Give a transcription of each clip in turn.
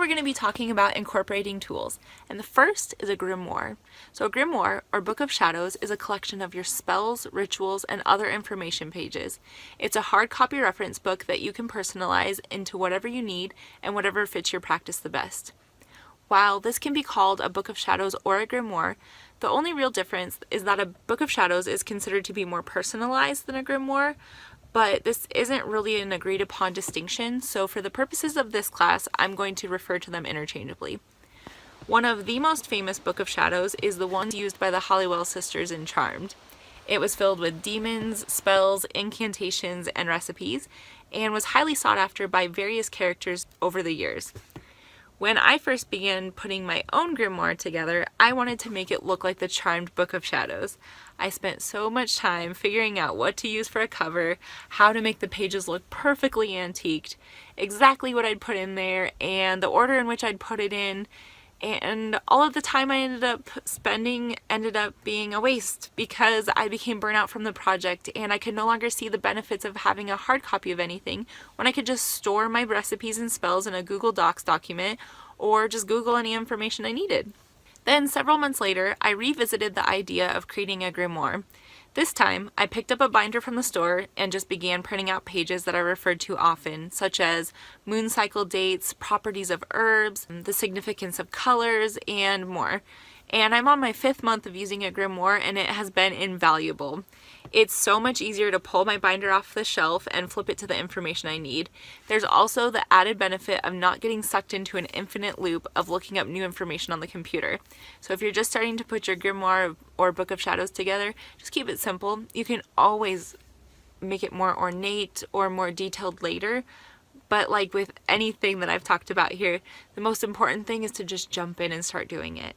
we're going to be talking about incorporating tools, and the first is a grimoire. So a grimoire, or Book of Shadows, is a collection of your spells, rituals, and other information pages. It's a hard copy reference book that you can personalize into whatever you need and whatever fits your practice the best. While this can be called a Book of Shadows or a grimoire, the only real difference is that a Book of Shadows is considered to be more personalized than a grimoire, but this isn't really an agreed upon distinction, so for the purposes of this class, I'm going to refer to them interchangeably. One of the most famous Book of Shadows is the one used by the Halliwell sisters in Charmed. It was filled with demons, spells, incantations, and recipes, and was highly sought after by various characters over the years. When I first began putting my own grimoire together, I wanted to make it look like the Charmed Book of Shadows. I spent so much time figuring out what to use for a cover, how to make the pages look perfectly antiqued, exactly what I'd put in there, and the order in which I'd put it in, and all of the time I ended up spending ended up being a waste because I became burnt out from the project and I could no longer see the benefits of having a hard copy of anything when I could just store my recipes and spells in a Google Docs document or just Google any information I needed. Then, several months later, I revisited the idea of creating a grimoire. This time, I picked up a binder from the store and just began printing out pages that I referred to often, such as moon cycle dates, properties of herbs, the significance of colors, and more. And I'm on my 5th month of using a grimoire, and it has been invaluable. It's so much easier to pull my binder off the shelf and flip it to the information I need. There's also the added benefit of not getting sucked into an infinite loop of looking up new information on the computer. So if you're just starting to put your grimoire or Book of Shadows together, just keep it simple. You can always make it more ornate or more detailed later. But like with anything that I've talked about here, the most important thing is to just jump in and start doing it.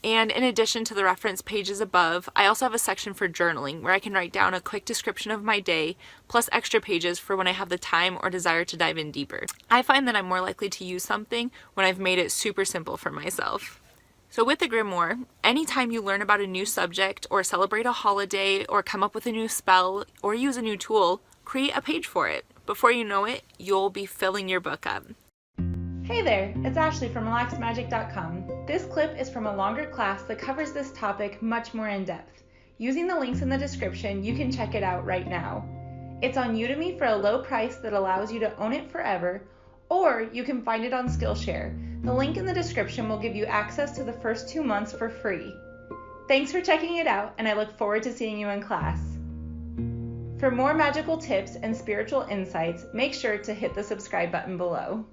And in addition to the reference pages above, I also have a section for journaling where I can write down a quick description of my day, plus extra pages for when I have the time or desire to dive in deeper. I find that I'm more likely to use something when I've made it super simple for myself. So with the grimoire, anytime you learn about a new subject or celebrate a holiday or come up with a new spell or use a new tool, create a page for it. Before you know it, you'll be filling your book up. Hey there, it's Ashley from relaxedmagic.com. This clip is from a longer class that covers this topic much more in depth. Using the links in the description, you can check it out right now. It's on Udemy for a low price that allows you to own it forever, or you can find it on SkillShare. The link in the description will give you access to the first 2 months for free. Thanks for checking it out, and I look forward to seeing you in class. For more magical tips and spiritual insights, make sure to hit the subscribe button below.